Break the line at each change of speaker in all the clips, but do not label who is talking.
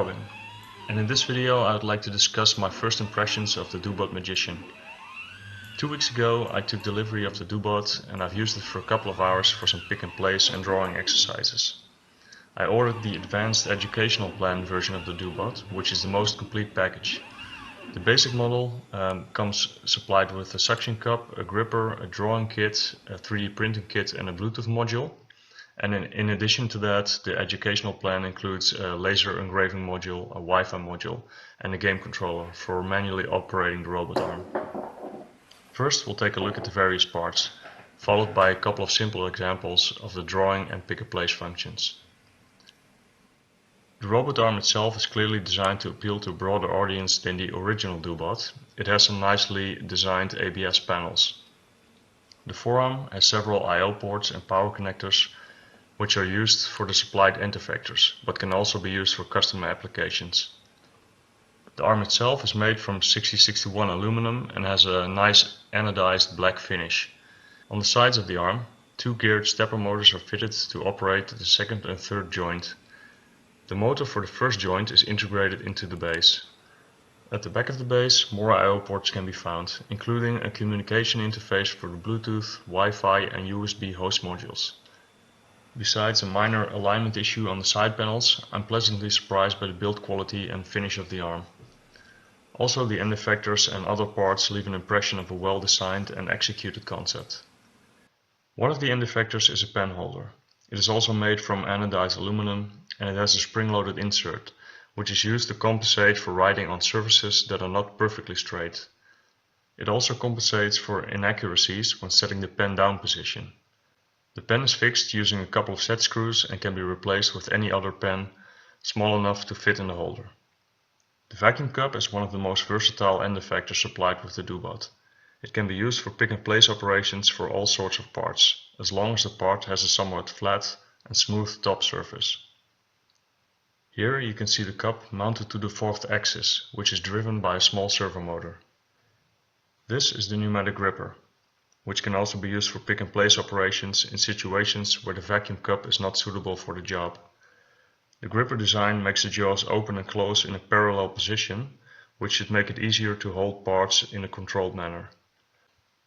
Robin, and in this video I would like to discuss my first impressions of the Dobot Magician. 2 weeks ago I took delivery of the Dobot and I've used it for a couple of hours for some pick and place and drawing exercises. I ordered the advanced educational plan version of the Dobot, which is the most complete package. The basic model comes supplied with a suction cup, a gripper, a drawing kit, a 3D printing kit and a Bluetooth module. And in addition to that, the educational plan includes a laser engraving module, a Wi-Fi module, and a game controller for manually operating the robot arm. First, we'll take a look at the various parts, followed by a couple of simple examples of the drawing and pick-and-place functions. The robot arm itself is clearly designed to appeal to a broader audience than the original Dobot. It has some nicely designed ABS panels. The forearm has several I/O ports and power connectors, which are used for the supplied end effectors, but can also be used for custom applications. The arm itself is made from 6061 aluminum and has a nice anodized black finish. On the sides of the arm, 2 geared stepper motors are fitted to operate the second and third joint. The motor for the first joint is integrated into the base. At the back of the base, more I/O ports can be found, including a communication interface for the Bluetooth, Wi-Fi and USB host modules. Besides a minor alignment issue on the side panels, I'm pleasantly surprised by the build quality and finish of the arm. Also, the end effectors and other parts leave an impression of a well-designed and executed concept. One of the end effectors is a pen holder. It is also made from anodized aluminum and it has a spring-loaded insert, which is used to compensate for writing on surfaces that are not perfectly straight. It also compensates for inaccuracies when setting the pen down position. The pen is fixed using a couple of set screws and can be replaced with any other pen small enough to fit in the holder. The vacuum cup is one of the most versatile end effectors supplied with the Dobot. It can be used for pick and place operations for all sorts of parts, as long as the part has a somewhat flat and smooth top surface. Here you can see the cup mounted to the 4th axis, which is driven by a small servo motor. This is the pneumatic gripper, which can also be used for pick and place operations in situations where the vacuum cup is not suitable for the job. The gripper design makes the jaws open and close in a parallel position, which should make it easier to hold parts in a controlled manner.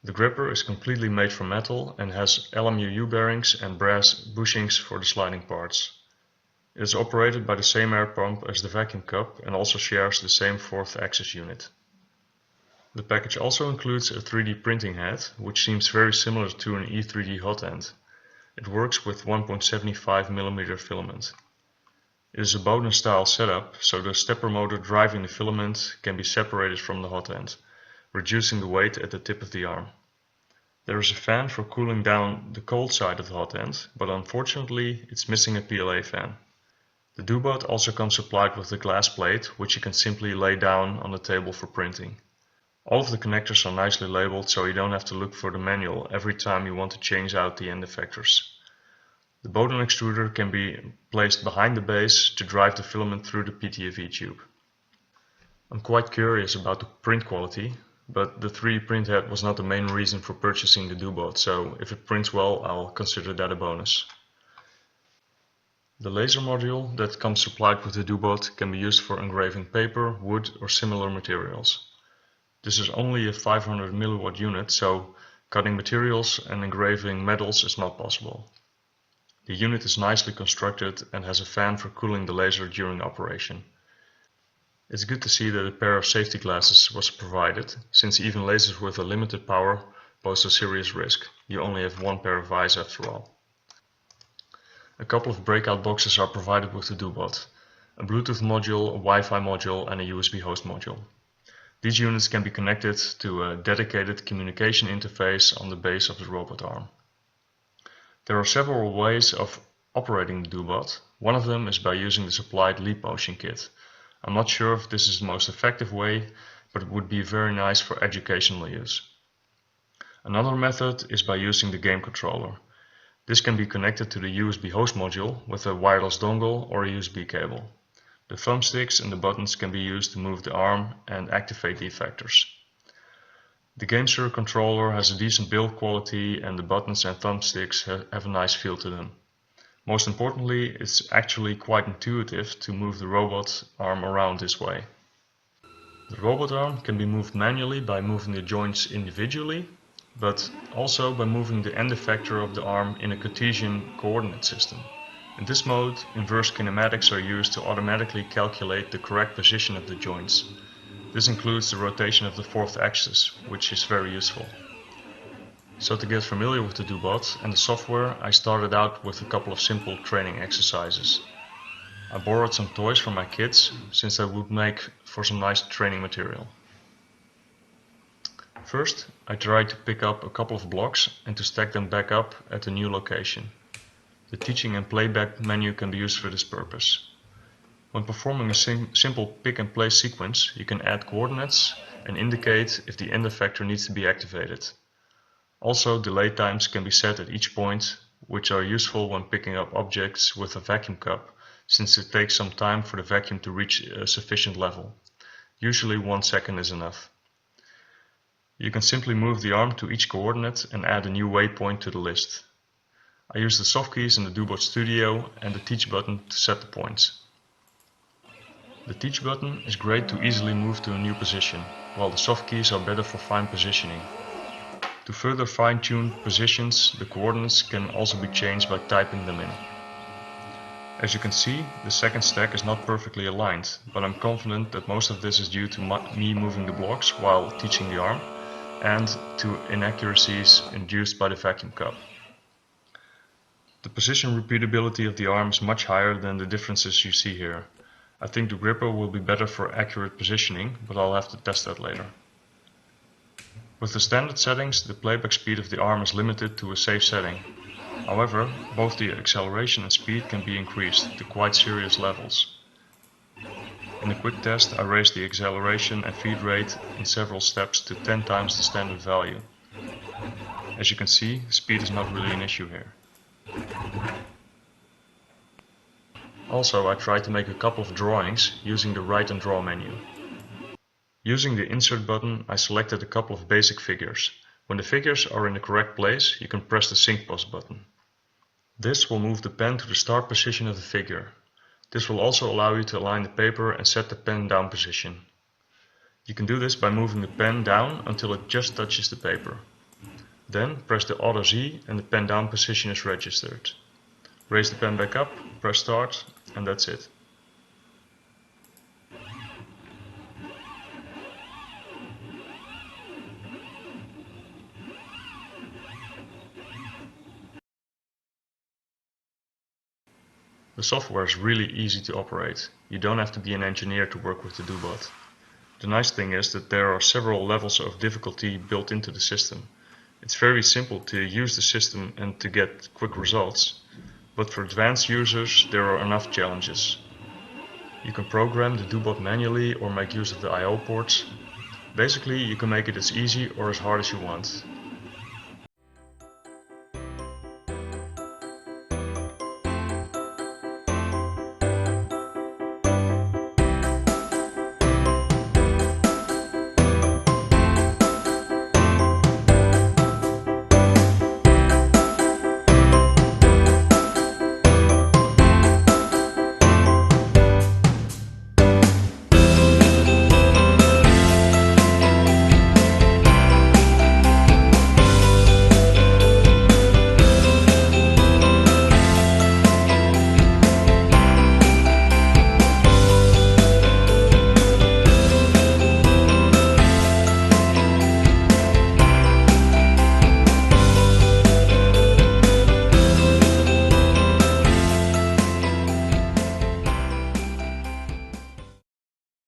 The gripper is completely made from metal and has LMU bearings and brass bushings for the sliding parts. It is operated by the same air pump as the vacuum cup and also shares the same 4th axis unit. The package also includes a 3D printing head, which seems very similar to an E3D hot end. It works with 1.75mm filament. It is a Bowden style setup, so the stepper motor driving the filament can be separated from the hot end, reducing the weight at the tip of the arm. There is a fan for cooling down the cold side of the hot end, but unfortunately it's missing a PLA fan. The Dobot also comes supplied with a glass plate, which you can simply lay down on the table for printing. All of the connectors are nicely labeled, so you don't have to look for the manual every time you want to change out the end effectors. The Bowden extruder can be placed behind the base to drive the filament through the PTFE tube. I'm quite curious about the print quality, but the 3D print head was not the main reason for purchasing the Dobot, so if it prints well, I'll consider that a bonus. The laser module that comes supplied with the Dobot can be used for engraving paper, wood or similar materials. This is only a 500 milliwatt unit, so cutting materials and engraving metals is not possible. The unit is nicely constructed and has a fan for cooling the laser during operation. It's good to see that a pair of safety glasses was provided, since even lasers with a limited power pose a serious risk. You only have one pair of eyes after all. A couple of breakout boxes are provided with the Dobot, a Bluetooth module, a Wi-Fi module and a USB host module. These units can be connected to a dedicated communication interface on the base of the robot arm. There are several ways of operating the Dobot. One of them is by using the supplied leap motion kit. I'm not sure if this is the most effective way, but it would be very nice for educational use. Another method is by using the game controller. This can be connected to the USB host module with a wireless dongle or a USB cable. The thumbsticks and the buttons can be used to move the arm and activate the effectors. The GameSir controller has a decent build quality and the buttons and thumbsticks have a nice feel to them. Most importantly, it's actually quite intuitive to move the robot arm around this way. The robot arm can be moved manually by moving the joints individually, but also by moving the end effector of the arm in a Cartesian coordinate system. In this mode, inverse kinematics are used to automatically calculate the correct position of the joints. This includes the rotation of the fourth axis, which is very useful. So to get familiar with the Dobot and the software, I started out with a couple of simple training exercises. I borrowed some toys from my kids, since they would make for some nice training material. First, I tried to pick up a couple of blocks and to stack them back up at the new location. The teaching and playback menu can be used for this purpose. When performing a simple pick and place sequence, you can add coordinates and indicate if the end effector needs to be activated. Also, delay times can be set at each point, which are useful when picking up objects with a vacuum cup, since it takes some time for the vacuum to reach a sufficient level. Usually 1 second is enough. You can simply move the arm to each coordinate and add a new waypoint to the list. I use the soft keys in the Dobot Studio and the Teach button to set the points. The Teach button is great to easily move to a new position, while the soft keys are better for fine positioning. To further fine-tune positions, the coordinates can also be changed by typing them in. As you can see, the second stack is not perfectly aligned, but I'm confident that most of this is due to me moving the blocks while teaching the arm, and to inaccuracies induced by the vacuum cup. The position repeatability of the arm is much higher than the differences you see here. I think the gripper will be better for accurate positioning, but I'll have to test that later. With the standard settings, the playback speed of the arm is limited to a safe setting. However, both the acceleration and speed can be increased to quite serious levels. In a quick test, I raised the acceleration and feed rate in several steps to 10 times the standard value. As you can see, speed is not really an issue here. Also, I tried to make a couple of drawings using the Write and Draw menu. Using the Insert button, I selected a couple of basic figures. When the figures are in the correct place, you can press the Sync Pose button. This will move the pen to the start position of the figure. This will also allow you to align the paper and set the pen down position. You can do this by moving the pen down until it just touches the paper. Then press the Auto Z and the pen down position is registered. Raise the pen back up, press Start, and that's it. The software is really easy to operate. You don't have to be an engineer to work with the Dobot. The nice thing is that there are several levels of difficulty built into the system. It's very simple to use the system and to get quick results, but for advanced users there are enough challenges. You can program the Dobot manually or make use of the I/O ports. Basically, you can make it as easy or as hard as you want.